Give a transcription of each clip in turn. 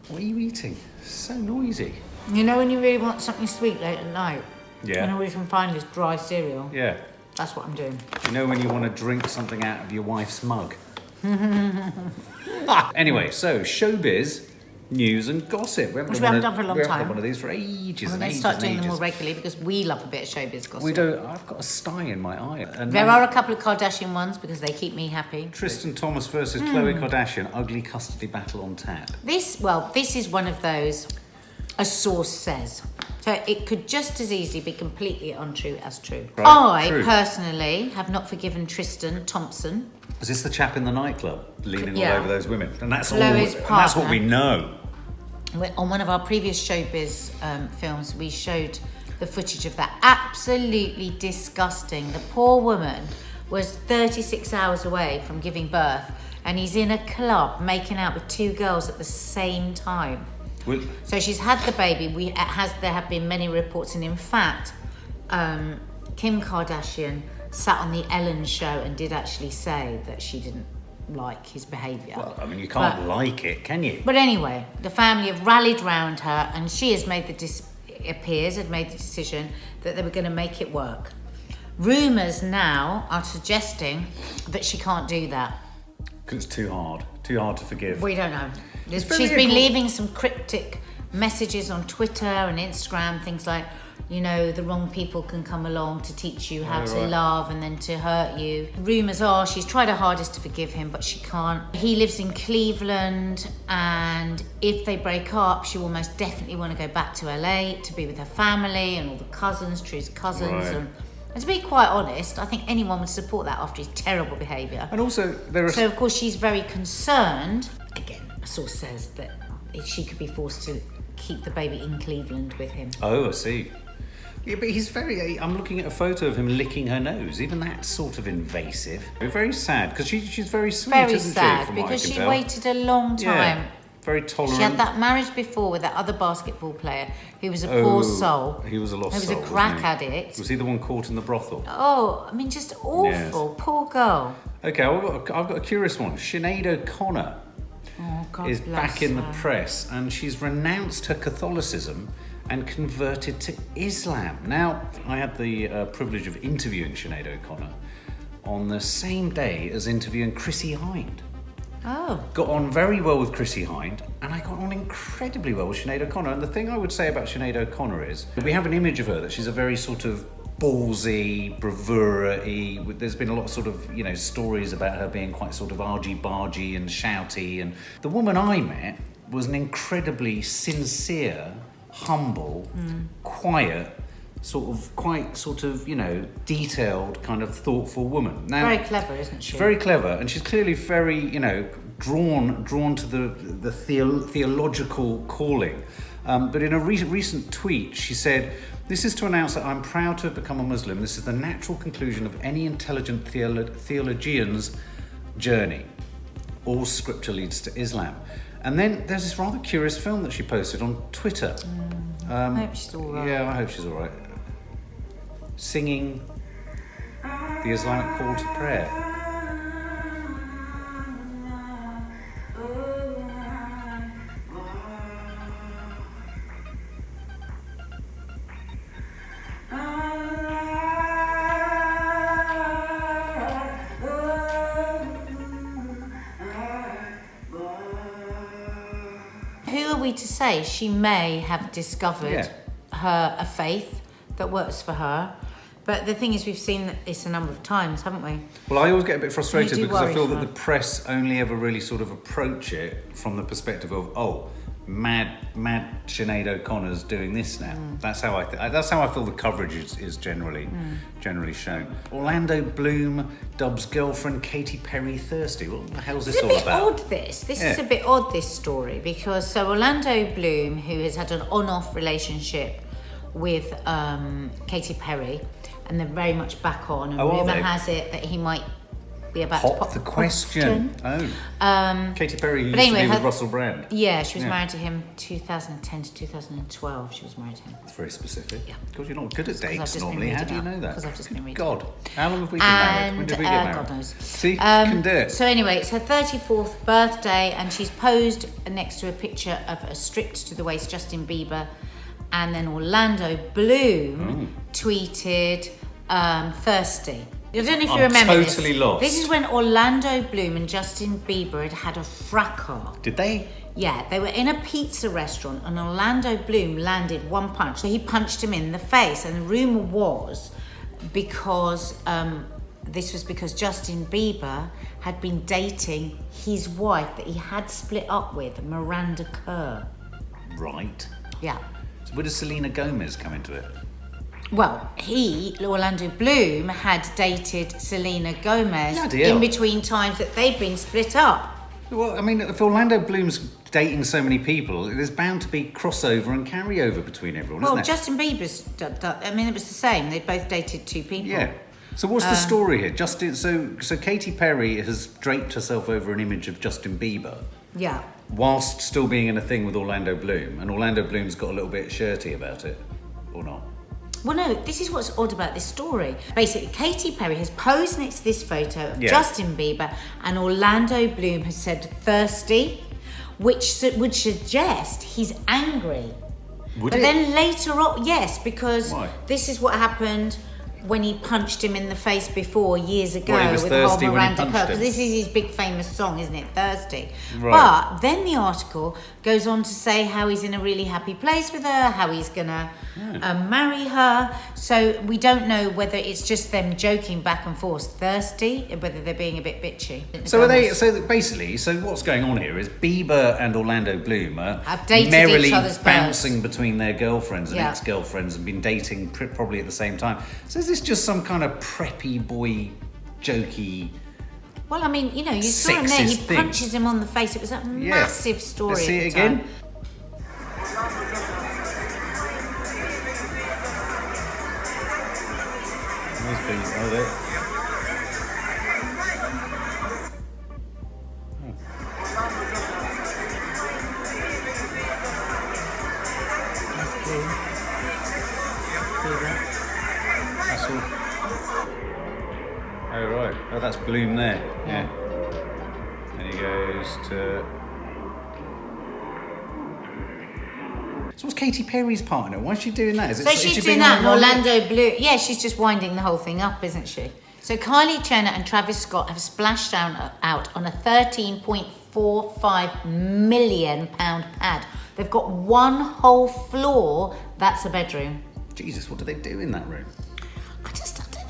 What are you eating? So noisy. You know when you really want something sweet late at night? Yeah. And all you can find is dry cereal? Yeah. That's what I'm doing. You know when you want to drink something out of your wife's mug? Anyway, so ShowBiz News and Gossip. Which we haven't done for a long time. We haven't done one of these for ages We're and going to ages start and doing them ages. more regularly because we love a bit of showbiz gossip. We don't. I've got a sty in my eye. And There are a couple of Kardashian ones because they keep me happy. Tristan Thomas versus Khloe Kardashian, ugly custody battle on tap. This is one of those, a source says. So it could just as easily be completely untrue as true. Right, true. Personally have not forgiven Tristan Thompson. Is this the chap in the nightclub leaning Yeah. all over those women? And that's Khloe's all. And that's what partner. we know. On one of our previous showbiz films, we showed the footage of that. Absolutely disgusting. The poor woman was 36 hours away from giving birth, and he's in a club making out with two girls at the same time. So she's had the baby. There have been many reports, and in fact, Kim Kardashian sat on the Ellen show and did actually say that she didn't like his behaviour. Well, I mean, you can't like it, can you? But anyway, the family have rallied round her, and she has made the decision that they were going to make it work. Rumours now are suggesting that she can't do that. Because it's too hard to forgive. We don't know. It's She's been leaving some cryptic messages on Twitter and Instagram, things like, you know, the wrong people can come along to teach you how to love and then to hurt you. Rumours are she's tried her hardest to forgive him, but she can't. He lives in Cleveland, and if they break up, she will most definitely want to go back to LA to be with her family and all the cousins, True's cousins. Right. And to be quite honest, I think anyone would support that after his terrible behaviour. And also, So, of course, she's very concerned. Again, a source says that she could be forced to keep the baby in Cleveland with him. Oh, I see. Yeah, but he's very... I'm looking at a photo of him licking her nose. Even that's sort of invasive. Very sad, because she's very sweet, Very isn't sad, she, from what I because can she tell? waited a long time. Yeah, very tolerant. She had that marriage before with that other basketball player who was a poor soul. He was a lost He soul, was a crack wasn't he? addict. Was he the one caught in the brothel? Oh, I mean, just awful. Yes. Poor girl. Okay, I've got a curious one. Sinead O-Connor Oh, God is bless back in the her. press, and she's renounced her Catholicism and converted to Islam. Now, I had the privilege of interviewing Sinead O-Connor on the same day as interviewing Chrissy Hind. Oh. Got on very well with Chrissy Hind, and I got on incredibly well with Sinead O-Connor. And the thing I would say about Sinead O-Connor is, we have an image of her that she's a very sort of ballsy, bravura-y. There's been a lot of sort of, you know, stories about her being quite sort of argy-bargy and shouty. And the woman I met was an incredibly sincere, humble, quiet, you know, detailed, kind of thoughtful woman. Now, Very clever, isn't she? she's very clever, and she's clearly very, you know, drawn to the theological calling. But in a recent tweet, she said, "This is to announce that I'm proud to have become a Muslim. This is the natural conclusion of any intelligent theologian's journey. All scripture leads to Islam." And then there's this rather curious film that she posted on Twitter. I hope she's all right. Yeah, I hope she's all right. Singing the Islamic call to prayer. Who are we to say? She may have discovered a faith that works for her. But the thing is, we've seen this a number of times, haven't we? Well, I always get a bit frustrated You do because I worry feel for that her. the press only ever really sort of approach it from the perspective of, mad Sinead O'Connor's doing this now. That's how I feel the coverage is generally shown. Orlando Bloom dubs girlfriend Katy Perry thirsty. What the hell's this It's a all bit about? odd, this is a bit odd, this story, because so Orlando Bloom, who has had an on-off relationship with Katy Perry, and they're very much back on, and Oh, are rumour they? has it that he might we're about to pop the question. Katy Perry used to be with Russell Brand. Yeah, she was married to him 2010 to 2012. She was married to him. That's very specific. Yeah. God, you're not good at dates normally. How do you know that? Because I've just been reading. God, how long have we been married? When did we get married? God knows. See, you can do it. So anyway, it's her 34th birthday, and she's posed next to a picture of a stripped to the waist Justin Bieber, and then Orlando Bloom tweeted, "Thirsty." I don't know if you remember this. Totally lost. This is when Orlando Bloom and Justin Bieber had a fracas. Did they? Yeah, they were in a pizza restaurant and Orlando Bloom landed one punch. So he punched him in the face, and the rumour was because this was because Justin Bieber had been dating his wife that he had split up with, Miranda Kerr. Right. Yeah. So where does Selena Gomez come into it? Well, Orlando Bloom, had dated Selena Gomez in between times that they'd been split up. Well, I mean, if Orlando Bloom's dating so many people, there's bound to be crossover and carryover between everyone, isn't there? Justin Bieber's, it was the same. They both dated two people. Yeah. So what's the story here? So Katy Perry has draped herself over an image of Justin Bieber. Yeah. Whilst still being in a thing with Orlando Bloom, and Orlando Bloom's got a little bit shirty about it, or not? Well, no, this is what's odd about this story. Basically, Katy Perry has posed next to this photo of Justin Bieber, and Orlando Bloom has said "thirsty," which would suggest he's angry. But then later on, yes, because this is what happened when he punched him in the face before years ago with the whole Miranda Kerr. Because this is his big famous song, isn't it? "Thirsty." Right. But then the article goes on to say how he's in a really happy place with her, how he's gonna marry her. So we don't know whether it's just them joking back and forth, thirsty, whether they're being a bit bitchy. So basically, what's going on here is Bieber and Orlando Bloom are merrily bouncing between their girlfriends and ex-girlfriends and been dating probably at the same time. So is this just some kind of preppy boy jokey? Well, I mean, you saw him there. He punches him on the face. It was a massive story. Let's see it again. Oh, right. Oh, that's Bloom there. Yeah. And he goes to... So what's Katy Perry's partner? Why is she doing that? She's doing that, and Orlando Bloom... Yeah, she's just winding the whole thing up, isn't she? So Kylie Jenner and Travis Scott have splashed out on a £13.45 million pad. They've got one whole floor. That's a bedroom. Jesus, what do they do in that room? I don't know.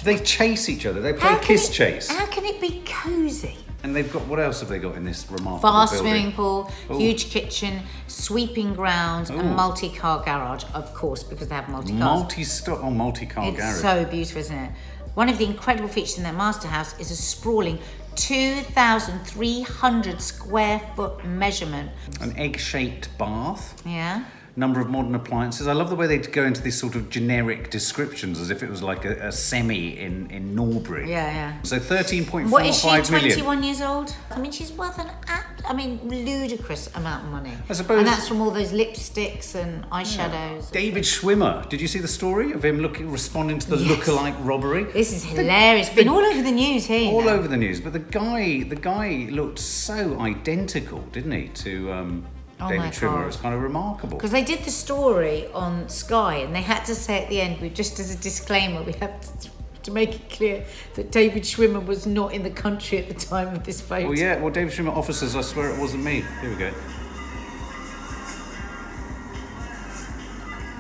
They chase each other. They play kiss chase. How can it be cosy? And they've got, what else have they got in this remarkable vast building? Swimming pool, huge kitchen, sweeping grounds, and multi-car garage, of course, because they have multi-cars. Multi-car garage. It's so beautiful, isn't it? One of the incredible features in their master house is a sprawling 2,300 square foot measurement. An egg-shaped bath. Yeah. Number of modern appliances. I love the way they go into these sort of generic descriptions as if it was like a semi in Norbury. Yeah. So 13.45 million. What is she, 21 years old? I mean, she's worth ludicrous amount of money. I suppose. And that's from all those lipsticks and eyeshadows. David Schwimmer. Did you see the story of him responding to the lookalike robbery? This is hilarious. It's been all over the news here. All over the news. But the guy looked so identical, didn't he, to... David Schwimmer. It's kind of remarkable. Because they did the story on Sky and they had to say at the end, just as a disclaimer, we have to make it clear that David Schwimmer was not in the country at the time of this photo. Well, David Schwimmer officers, I swear it wasn't me. Here we go.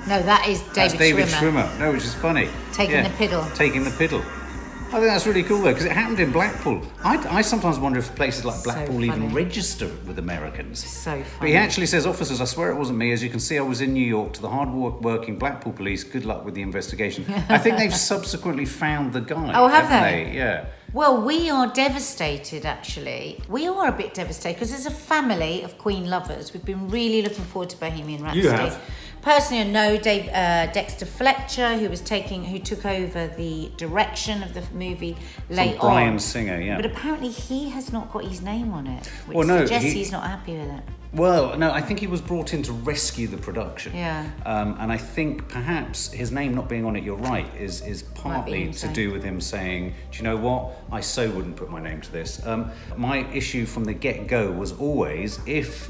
No, that is David Schwimmer. No, which is funny. Taking the piddle. I think that's really cool though, because it happened in Blackpool. I sometimes wonder if places like Blackpool even register with Americans. So funny. But he actually says, officers, I swear it wasn't me. As you can see, I was in New York. To the hard-working Blackpool police, good luck with the investigation. I think they've subsequently found the guy. Oh, have they? Yeah. Well, we are devastated, actually. We are a bit devastated because as a family of Queen lovers, we've been really looking forward to Bohemian Rhapsody. You have. personally I know Dexter Fletcher, who took over the direction of the movie later on. Bryan Singer, yeah. But apparently he has not got his name on it, which Well, no, suggests he's not happy with it. Well, no, I think he was brought in to rescue the production. Yeah. And I think perhaps his name not being on it, you're right, is partly to do with him saying, do you know what? I so wouldn't put my name to this. My issue from the get-go was always, if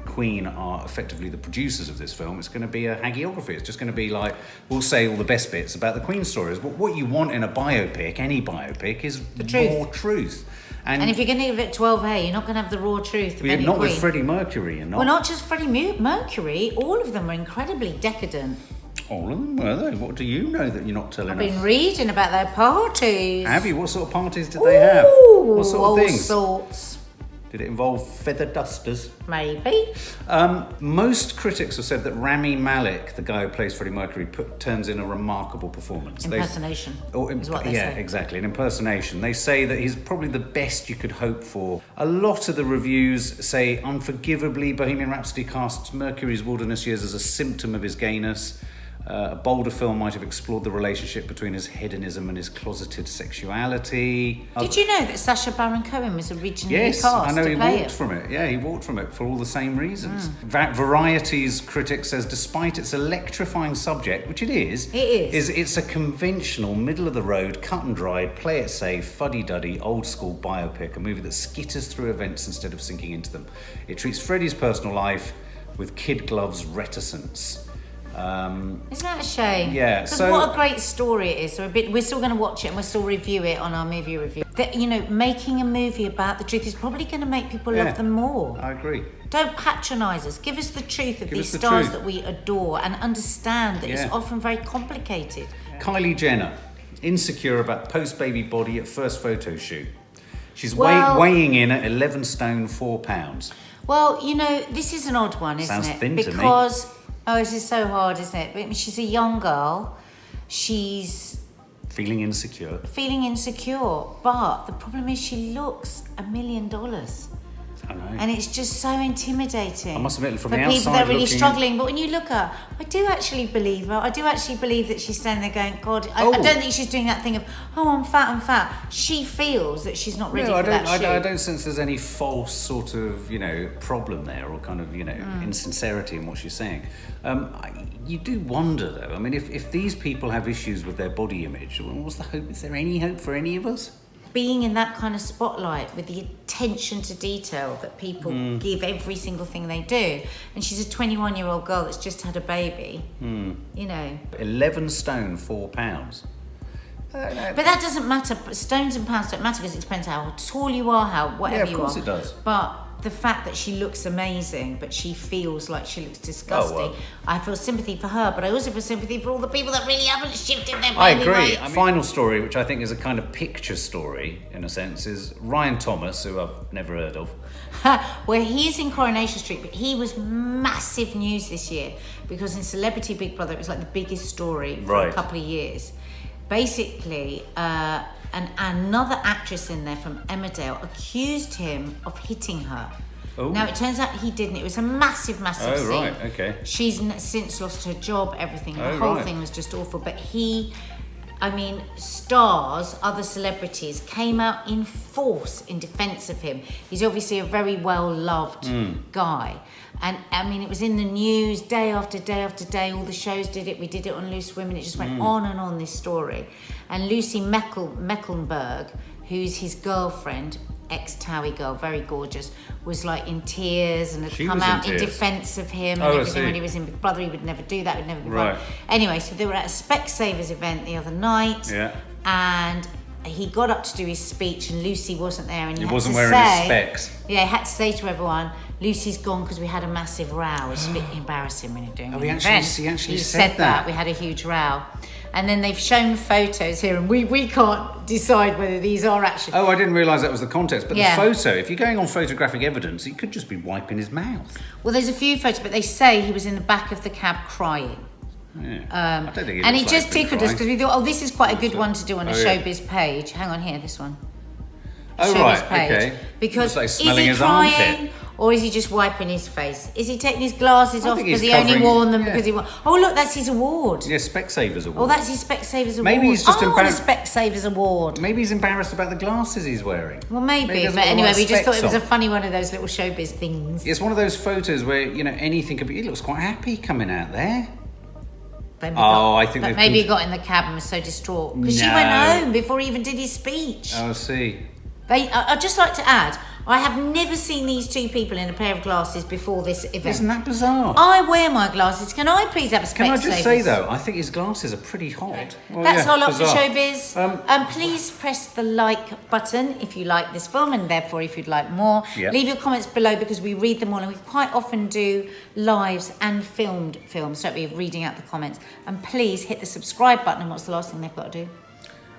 Queen are effectively the producers of this film, it's going to be a hagiography. It's just going to be like, we'll say all the best bits about the Queen stories. But what you want in a biopic, any biopic, is the raw truth. And if you're going to give it 12A, you're not going to have the raw truth of any not Queen. With Freddie Mercury, you're not. Well, not just Freddie Mercury. All of them were incredibly decadent. All of them, were they? What do you know that you're not telling us? I've been reading about their parties. Have you? What sort of parties did they have? What sort of all things? Sorts. Did it involve feather dusters? Maybe. Most critics have said that Rami Malek, the guy who plays Freddie Mercury, turns in a remarkable performance. Impersonation is what they say. Yeah, exactly, an impersonation. They say that he's probably the best you could hope for. A lot of the reviews say, unforgivably, Bohemian Rhapsody casts Mercury's wilderness years as a symptom of his gayness. A bolder film might have explored the relationship between his hedonism and his closeted sexuality. Did you know that Sacha Baron Cohen was originally Yes, cast I know to he play walked from it. Yeah, he walked from it for all the same reasons. Variety's critic says, despite its electrifying subject, which it is, it's a conventional, middle-of-the-road, cut-and-dried, play-it-safe, fuddy-duddy, old-school biopic, a movie that skitters through events instead of sinking into them. It treats Freddie's personal life with kid gloves reticence. Isn't that a shame? Yeah. Because what a great story it is. So we're still going to watch it and we'll still review it on our movie review. That, making a movie about the truth is probably going to make people love them more. I agree. Don't patronise us. Give us the truth of these stars that we adore and understand that it's often very complicated. Kylie Jenner, insecure about post-baby body at first photo shoot. She's weighing in at 11 stone, 4 pounds. Well, this is an odd one, isn't Sounds it? thin to me. Because this is so hard, isn't it? But she's a young girl. She's feeling insecure. But the problem is she looks $1 million. I know. And it's just so intimidating. I must admit, from the for outside people that are really looking struggling. But when you look at her, I do actually believe her. I do actually believe that she's standing there going, God, I don't think she's doing that thing of, I'm fat. She feels that she's not ready for that shoot. I don't sense there's any false sort of, problem there or kind of, insincerity in what she's saying. You do wonder, though. I mean, if these people have issues with their body image, what's the hope? Is there any hope for any of us? Being in that kind of spotlight with the attention to detail that people give every single thing they do. And she's a 21-year-old girl that's just had a baby, 11 stone, 4 pounds. But that doesn't matter. Stones and pounds don't matter because it depends how tall you are, whatever you are. Yeah, of course it does. But the fact that she looks amazing, but she feels like she looks disgusting. I feel sympathy for her, but I also feel sympathy for all the people that really haven't shifted their baby I agree. weight. Final story, which I think is a kind of picture story, in a sense, is Ryan Thomas, who I've never heard of. Well, he's in Coronation Street, but he was massive news this year because in Celebrity Big Brother, it was like the biggest story for a couple of years. Basically, another actress in there from Emmerdale accused him of hitting her. Oh. Now, it turns out he didn't. It was a massive scene. Oh, right, okay. She's since lost her job, everything. The whole thing was just awful. But stars, other celebrities, came out in force in defence of him. He's obviously a very well-loved guy. And, it was in the news day after day after day. All the shows did it. We did it on Loose Women. It just went on and on, this story. And Lucy Mecklenburg, who's his girlfriend, ex-Towie girl, very gorgeous, was like in tears and had come out in defence of him and everything. When he was in Big Brother, he would never do that, would never be right. Anyway, so they were at a Specsavers event the other night, and he got up to do his speech and Lucy wasn't there, and he wasn't wearing his specs. Yeah, he had to say to everyone, Lucy's gone because we had a massive row. It's a bit embarrassing when you're doing an event. He actually said that. We had a huge row. And then they've shown photos here, and we can't decide whether these are actually... Oh, I didn't realise that was the context. But the photo, if you're going on photographic evidence, he could just be wiping his mouth. Well, there's a few photos, but they say he was in the back of the cab crying. Yeah. I don't think and it just tickled us because we thought, this is quite a good one to do on a ShowBiz page. Hang on here, this one. Oh, ShowBiz right, page. okay. Because like is he his crying Or is he just wiping his face? Is he taking his glasses off think because he's he only covering- wore them yeah. because he won? Oh, look, that's his award. Yeah, Specsavers award. Oh, that's his Specsavers award. Maybe he's just I want a embarrassed- Specsavers award. Maybe he's embarrassed about the glasses he's wearing. Well, Maybe he maybe. doesn't But want anyway, to we wear just thought it was a specs funny one of those little showbiz things. It's one of those photos where, you know, anything could be... He looks quite happy coming out there. I think But they've maybe he been- got in the cab and was so distraught. Because she No. went home before he even did his speech. Oh, I see. I'd just like to add, I have never seen these two people in a pair of glasses before this event. Isn't that bizarre? I wear my glasses. Can I please have a Specsavers? Can I just say, though, I think his glasses are pretty hot. Well, That's yeah, all up to bizarre. showbiz. Please press the like button if you like this film, and therefore if you'd like more. Yeah. Leave your comments below because we read them all, and we quite often do lives and filmed films, so we're reading out the comments. And please hit the subscribe button. And what's the last thing they've got to do?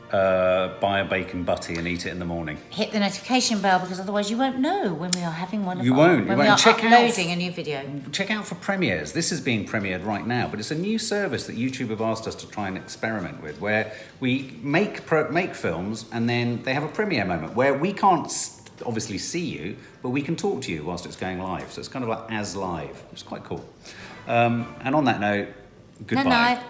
Buy a bacon butty and eat it in the morning. Hit the notification bell because otherwise you won't know when we are having one of You our, won't. when You we won't. are Check out- uploading a new video. Check out for premieres. This is being premiered right now, but it's a new service that YouTube have asked us to try and experiment with, where we make films and then they have a premiere moment where we can't obviously see you, but we can talk to you whilst it's going live. So it's kind of like as live. It's quite cool. And on that note, goodbye. Night-night.